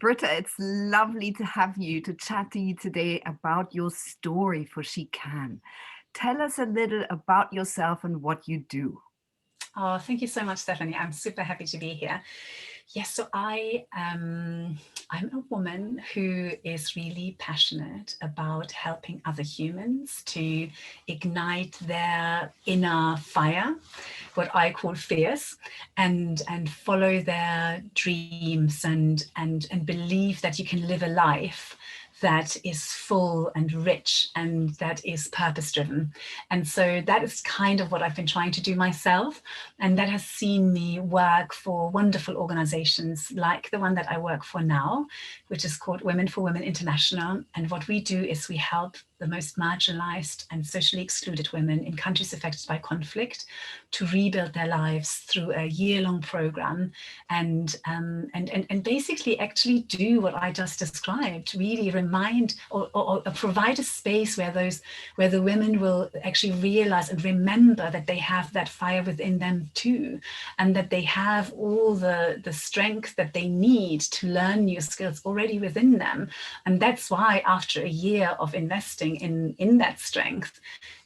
Britta, it's lovely to have you, to chat to you today about your story for She Can. Tell us a little about yourself and what you do. Oh, thank you so much, Stephanie. I'm super happy to be here. Yes, so I'm a woman who is really passionate about helping other humans to ignite their inner fire, what I call fierce, and follow their dreams and believe that you can live a life that is full and rich and that is purpose driven. And so that is kind of what I've been trying to do myself. And that has seen me work for wonderful organizations like the one that I work for now, which is called Women for Women International. And what we do is we help the most marginalized and socially excluded women in countries affected by conflict to rebuild their lives through a year-long program and basically actually do what I just described, really remind or provide a space where the women will actually realize and remember that they have that fire within them too, and that they have all the strength that they need to learn new skills already within them. And that's why after a year of investing in that strength,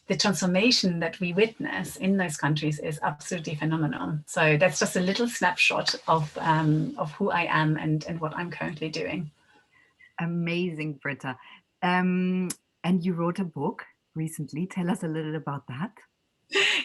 the transformation that we witness in those countries is absolutely phenomenal. So that's just a little snapshot of who I am and what I'm currently doing. Amazing, Britta. And you wrote a book recently. Tell us a little about that.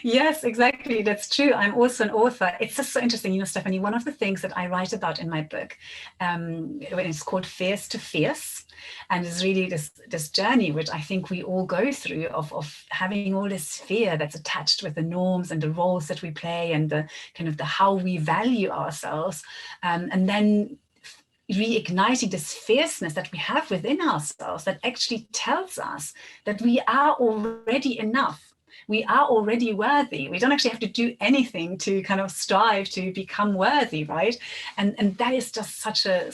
Yes, exactly. That's true. I'm also an author. It's just so interesting, Stephanie. One of the things that I write about in my book, it's called Fierce to Fierce, and it's really this journey which I think we all go through of having all this fear that's attached with the norms and the roles that we play and the kind of the how we value ourselves, and then reigniting this fierceness that we have within ourselves that actually tells us that we are already enough. We are already worthy. We don't actually have to do anything to kind of strive to become worthy, right? And that is just such a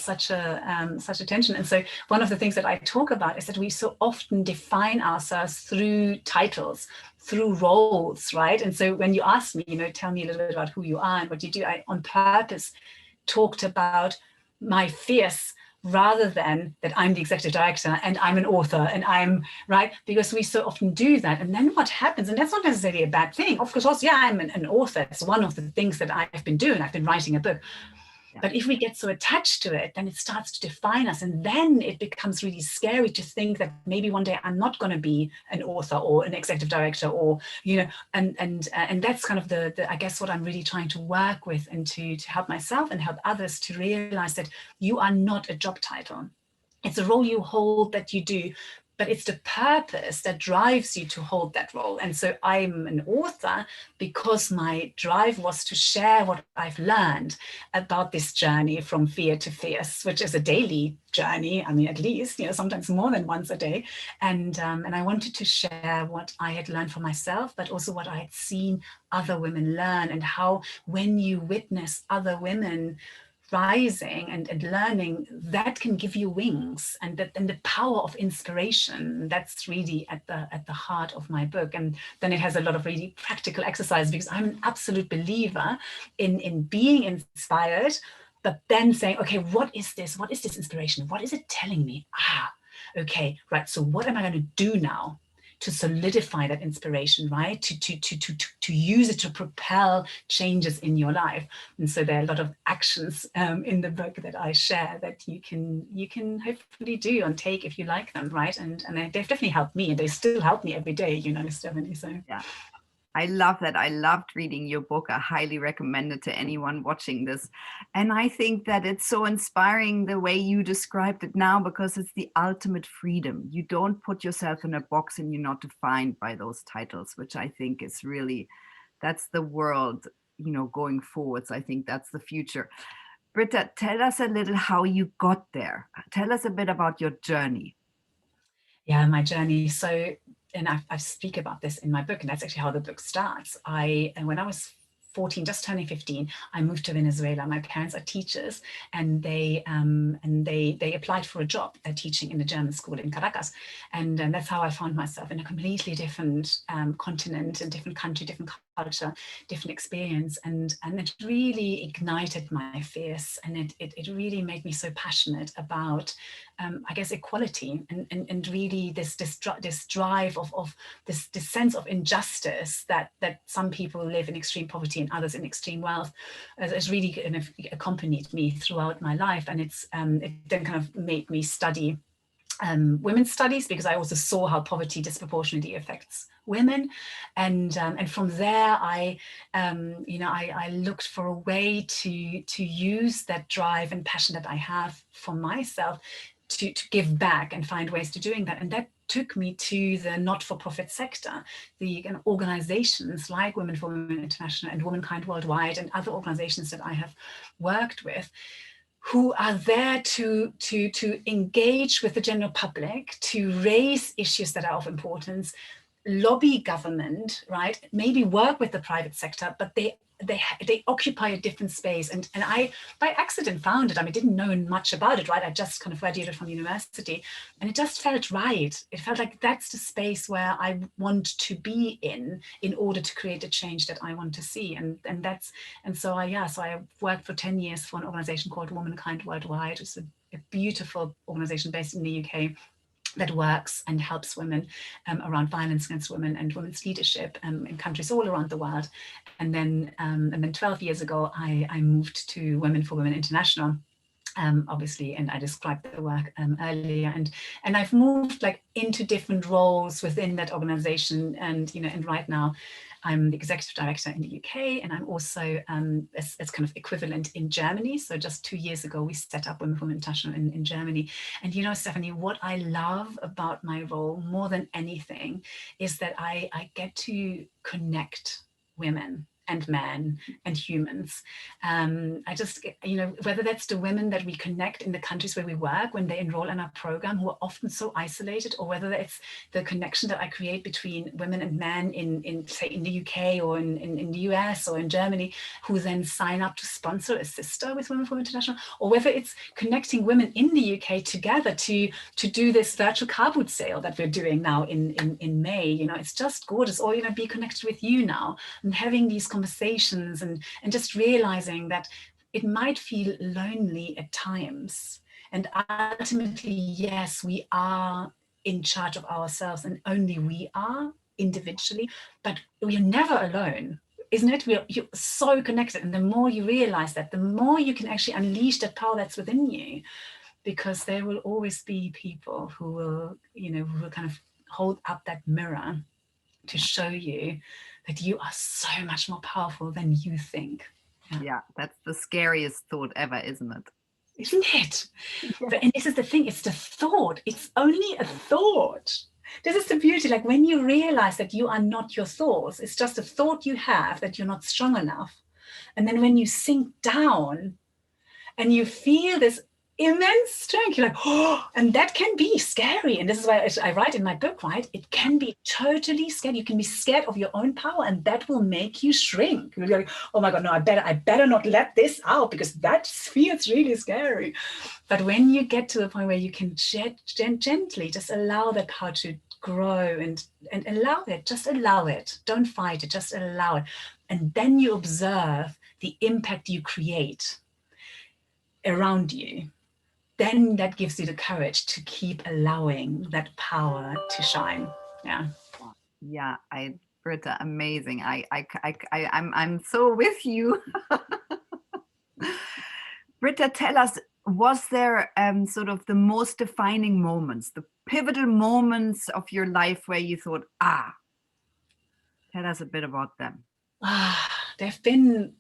tension. And so one of the things that I talk about is that we so often define ourselves through titles, through roles, right? And so when you ask me, tell me a little bit about who you are and what you do, I on purpose talked about my fierce rather than that I'm the executive director and I'm an author and I'm right, because we so often do that. And then what happens, and that's not necessarily a bad thing. Of course, yeah, I'm an author. It's one of the things that I've been doing. I've been writing a book. But if we get so attached to it, then it starts to define us. And then it becomes really scary to think that maybe one day I'm not going to be an author or an executive director or, and that's kind of the I guess what I'm really trying to work with and to help myself and help others to realize that you are not a job title. It's a role you hold that you do, but it's the purpose that drives you to hold that role. And so I'm an author because my drive was to share what I've learned about this journey from fear to fierce, which is a daily journey. I mean, at least, sometimes more than once a day. And I wanted to share what I had learned for myself, but also what I had seen other women learn, and how when you witness other women rising and learning, that can give you wings, and the power of inspiration, that's really at the heart of my book. And then it has a lot of really practical exercise, because I'm an absolute believer in being inspired, but then saying, okay, what is this inspiration? What is it telling me? Okay, right, so what am I going to do now to solidify that inspiration, right? To use it to propel changes in your life. And so there are a lot of actions in the book that I share that you can hopefully do and take if you like them, right? And they've definitely helped me, and they still help me every day, Stephanie. So yeah. I love that. I loved reading your book. I highly recommend it to anyone watching this. And I think that it's so inspiring the way you described it now, because it's the ultimate freedom. You don't put yourself in a box and you're not defined by those titles, which I think is really, that's the world, going forwards. I think that's the future. Britta, tell us a little how you got there. Tell us a bit about your journey. Yeah, my journey. So, and I speak about this in my book, and that's actually how the book starts. And when I was 14, just turning 15, I moved to Venezuela. My parents are teachers, and they applied for a job. They're teaching in a German school in Caracas, and that's how I found myself in a completely different continent, and different country, different culture, different experience, and it really ignited my fierce, and it really made me so passionate about I guess equality, and really this drive of this sense of injustice that some people live in extreme poverty and others in extreme wealth has really kind of accompanied me throughout my life. And it then kind of made me study women's studies, because I also saw how poverty disproportionately affects women, and from there I looked for a way to use that drive and passion that I have for myself to give back and find ways to doing that. And that took me to the not-for-profit sector, the organizations like Women for Women International and Womankind Worldwide and other organizations that I have worked with, who are there to engage with the general public, to raise issues that are of importance, lobby government, right? Maybe work with the private sector, but they occupy a different space. And I, by accident, found it. I mean, didn't know much about it, right? I just kind of graduated from university, and it just felt right. It felt like that's the space where I want to be in order to create a change that I want to see. So I worked for 10 years for an organization called Womankind Worldwide. It's a beautiful organization based in the UK that works and helps women around violence against women and women's leadership in countries all around the world. And then 12 years ago, I moved to Women for Women International, obviously, and I described the work earlier. And I've moved like into different roles within that organization. And right now, I'm the executive director in the UK, and I'm also as kind of equivalent in Germany. So just 2 years ago, we set up Women for Women International in Germany. And Stephanie, what I love about my role more than anything is that I get to connect women and men and humans. I just, whether that's the women that we connect in the countries where we work when they enroll in our program, who are often so isolated, or whether it's the connection that I create between women and men in say, in the UK or in the US or in Germany, who then sign up to sponsor a sister with Women for Women International, or whether it's connecting women in the UK together to do this virtual car boot sale that we're doing now in May. It's just gorgeous. Or, be connected with you now and having these conversations and just realizing that it might feel lonely at times. And ultimately, yes, we are in charge of ourselves, and only we are individually, but we're never alone. Isn't it? You're so connected. And the more you realize that, the more you can actually unleash that power that's within you, because there will always be people who will kind of hold up that mirror to show you that you are so much more powerful than you think. Yeah, that's the scariest thought ever, isn't it? Isn't it? Yeah. And this is the thing, it's the thought. It's only a thought. This is the beauty, like when you realize that you are not your thoughts, it's just a thought you have that you're not strong enough. And then when you sink down and you feel this immense strength, you're like, oh, and that can be scary. And this is why I write in my book, right? It can be totally scary. You can be scared of your own power, and that will make you shrink. You're like, oh my God, no, I better not let this out, because that feels really scary. But when you get to a point where you can gently just allow that power to grow and allow it, just allow it. Don't fight it, just allow it. And then you observe the impact you create around you. Then that gives you the courage to keep allowing that power to shine. Yeah, Brita, amazing. I'm so with you. Brita, tell us, was there sort of the most defining moments, the pivotal moments of your life where you thought, tell us a bit about them. There have been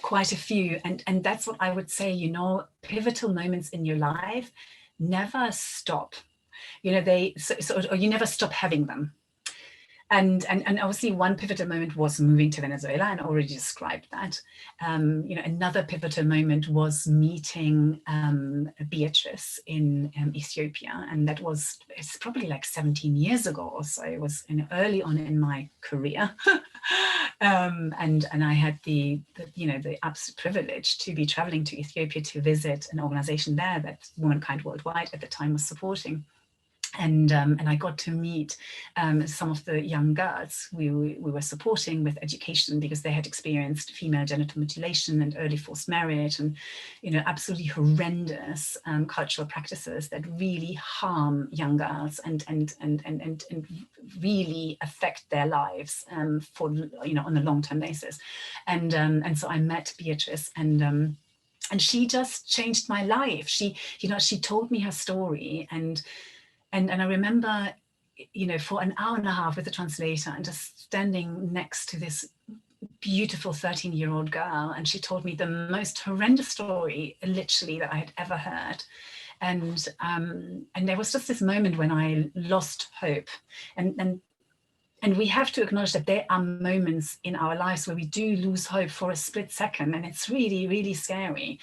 quite a few, and that's what I would say, pivotal moments in your life never stop. Or you never stop having them. And obviously one pivotal moment was moving to Venezuela, and I already described that. Another pivotal moment was meeting Beatrice in Ethiopia, and it's probably like 17 years ago or so. It was early on in my career. And I had the absolute privilege to be traveling to Ethiopia to visit an organization there that Womankind Worldwide at the time was supporting. And I got to meet some of the young girls we were supporting with education, because they had experienced female genital mutilation and early forced marriage, and absolutely horrendous cultural practices that really harm young girls and really affect their lives for on a long-term basis. And so I met Beatrice, and she just changed my life. She told me her story, and I remember, for an hour and a half with the translator, and just standing next to this beautiful 13-year-old girl, and she told me the most horrendous story, literally, that I had ever heard. And there was just this moment when I lost hope, and we have to acknowledge that there are moments in our lives where we do lose hope for a split second, and it's really, really scary.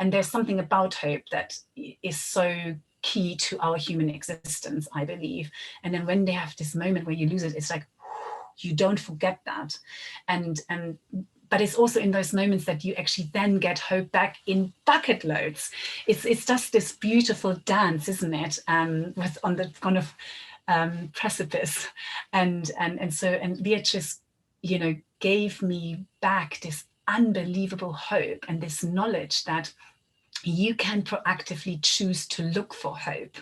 And there's something about hope that is so key to our human existence, I believe. And then when they have this moment where you lose it, it's like, you don't forget that. But it's also in those moments that you actually then get hope back in bucket loads. It's just this beautiful dance, isn't it? With on the kind of precipice, and Beatrice, gave me back this unbelievable hope and this knowledge that you can proactively choose to look for hope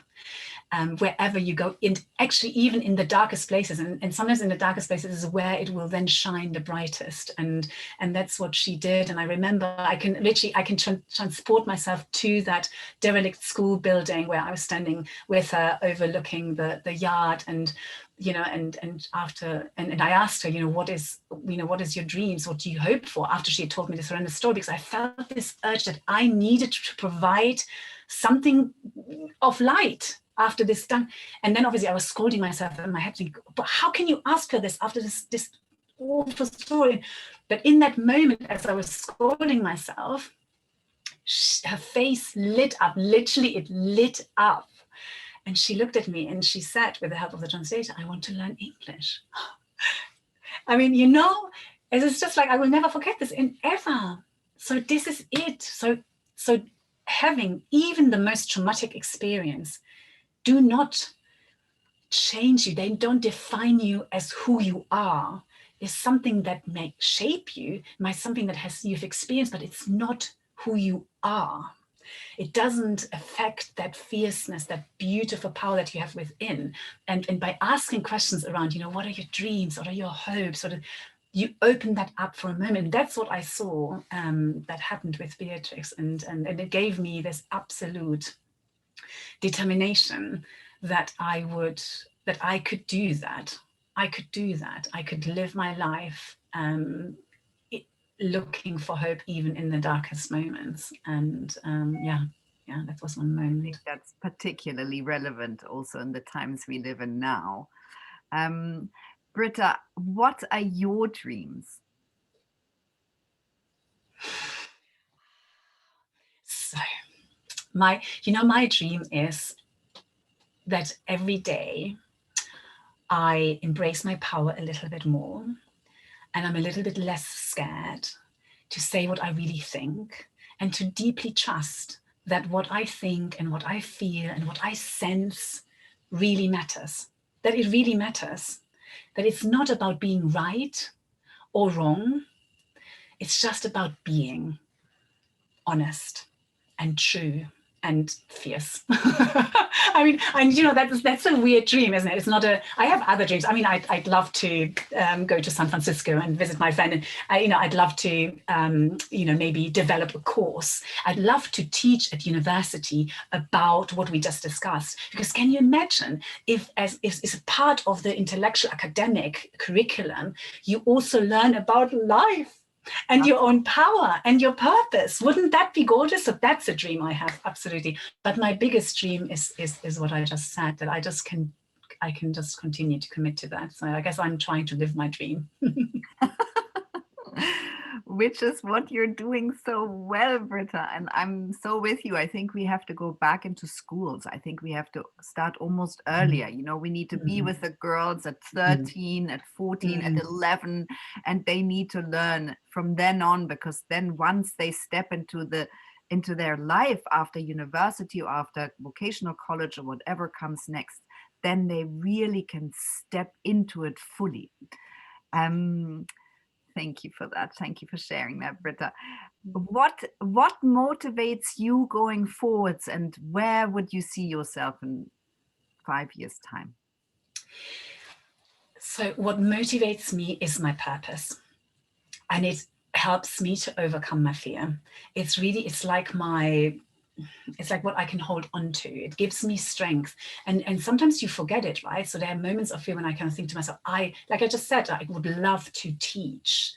wherever you go, in actually even in the darkest places, and sometimes in the darkest places is where it will then shine the brightest, and that's what she did. And I remember I can transport myself to that derelict school building where I was standing with her overlooking the yard, and and I asked her, what is your dreams? What do you hope for? After she had told me this horrendous story, because I felt this urge that I needed to provide something of light after this done. And then obviously I was scolding myself in my head, thinking, but how can you ask her this after this awful story? But in that moment, as I was scolding myself, her face lit up. Literally, it lit up. And she looked at me and she said, with the help of the translator, I want to learn English. I mean, it's just like, I will never forget this in ever. So this is it. So having even the most traumatic experience do not change you. They don't define you as who you are. It's something that may shape you, something that you've experienced, but it's not who you are. It doesn't affect that fierceness, that beautiful power that you have within. And by asking questions around, what are your dreams? What are your hopes? You open that up for a moment. That's what I saw that happened with Beatrix. And it gave me this absolute determination that I could do that. I could live my life looking for hope even in the darkest moments. And that was one moment. That's particularly relevant also in the times we live in now. Brita, what are your dreams? So my dream is that every day I embrace my power a little bit more, and I'm a little bit less scared to say what I really think, and to deeply trust that what I think and what I feel and what I sense really matters, that it really matters, that it's not about being right or wrong. It's just about being honest and true and fierce. I mean, and that's a weird dream, isn't it? It's not I have other dreams. I mean, I'd love to go to San Francisco and visit my friend, and I'd love to maybe develop a course. I'd love to teach at university about what we just discussed, because can you imagine if as a part of the intellectual academic curriculum, you also learn about life and your own power and your purpose? Wouldn't that be gorgeous? So that's a dream I have, absolutely. But my biggest dream is what I just said, that I can just continue to commit to that. So I guess I'm trying to live my dream. Which is what you're doing so well, Brita. And I'm so with you. I think we have to go back into schools. I think we have to start almost earlier. We need to be with the girls at 13, at 14, at 11, and they need to learn from then on, because then once they step into their life after university or after vocational college or whatever comes next, then they really can step into it fully. Thank you for that. Thank you for sharing that, Brita. What motivates you going forwards, and where would you see yourself in 5 years' time? So what motivates me is my purpose, and it helps me to overcome my fear. It's like what I can hold on to. It gives me strength. And sometimes you forget it, right? So there are moments of fear when I kind of think to myself, like I just said, I would love to teach.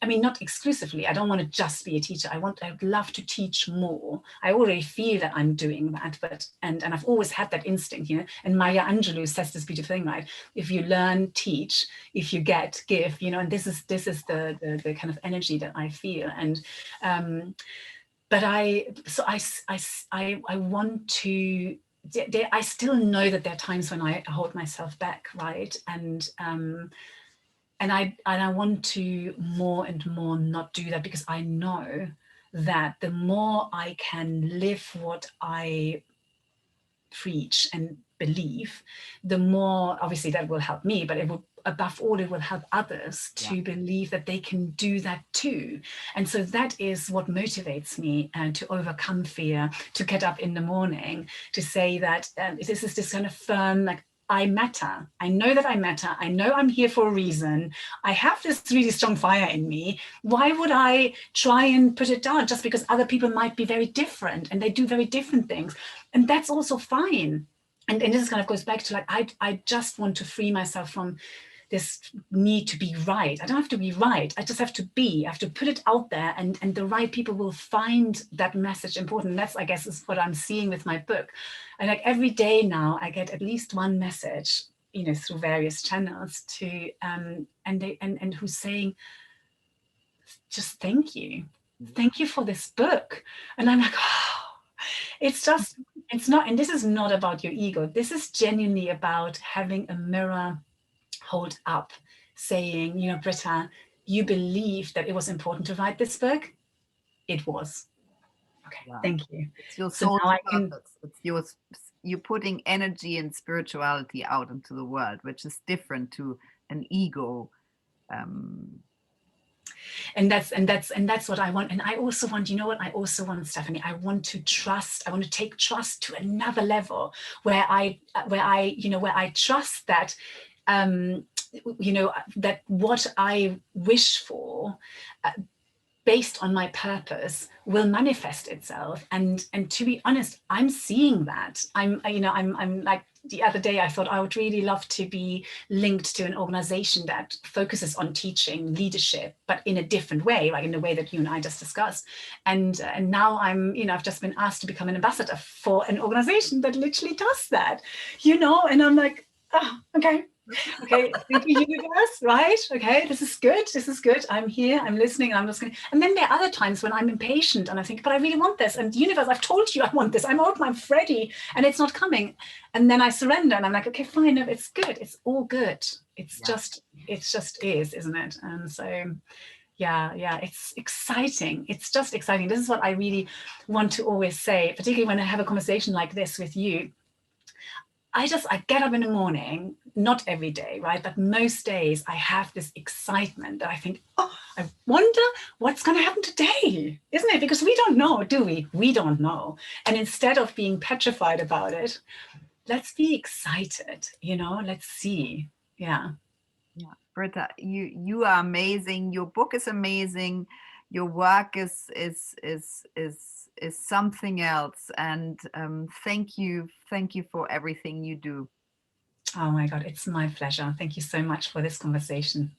I mean, not exclusively. I don't want to just be a teacher. I would love to teach more. I already feel that I'm doing that, and I've always had that instinct, And Maya Angelou says this beautiful thing, right? If you learn, teach. If you get, give. And this is the kind of energy that I feel. And but I want to. I still know that there are times when I hold myself back, right? And I want to more and more not do that, because I know that the more I can live what I preach and believe, the more obviously that will help me, but it will, above all, it will help others to believe that they can do that too. And so that is what motivates me, and to overcome fear, to get up in the morning, to say that this is this kind of firm, like, I matter. I know that I matter. I know I'm here for a reason. I have this really strong fire in me. Why would I try and put it down just because other people might be very different and they do very different things? And that's also fine. And this kind of goes back to, like, I just want to free myself from this need to be right. I don't have to be right. I just have to be. I have to put it out there, and the right people will find that message important. And that's, I guess, is what I'm seeing with my book. And like every day now, I get at least one message, through various channels to and who's saying, just thank you. Thank you for this book. And I'm like, oh, it's not, and this is not about your ego. This is genuinely about having a mirror hold up, saying, Brita, you believe that it was important to write this book. It was. Okay, thank you. It's your So soul's now I can. purpose. It's you're putting energy and spirituality out into the world, which is different to an ego. And that's what I want. And I also want, I also want, Stephanie, I want to take trust to another level, where I trust that, that what I wish for, based on my purpose, will manifest itself. And to be honest, I'm seeing that. I'm like, the other day I thought I would really love to be linked to an organization that focuses on teaching leadership, but in a different way, like in the way that you and I just discussed. And now I've just been asked to become an ambassador for an organization that literally does that, and I'm like, oh, okay, thank you, universe, right? Okay, this is good. I'm here, I'm listening, and I'm just going. And then there are other times when I'm impatient and I think, but I really want this. And universe, I've told you I want this. I'm open, I'm ready, and it's not coming. And then I surrender, and I'm like, okay, fine, no, it's good. It's all good. It's just is, isn't it? And so, yeah, it's exciting. It's just exciting. This is what I really want to always say, particularly when I have a conversation like this with you. I get up in the morning, not every day, right? But most days I have this excitement that I think, oh, I wonder what's going to happen today, isn't it? Because we don't know, do we? We don't know. And instead of being petrified about it, let's be excited, let's see. Yeah. Yeah, Brita, you are amazing. Your book is amazing. Your work is something else. And thank you for everything you do. Oh my God, it's my pleasure. Thank you so much for this conversation.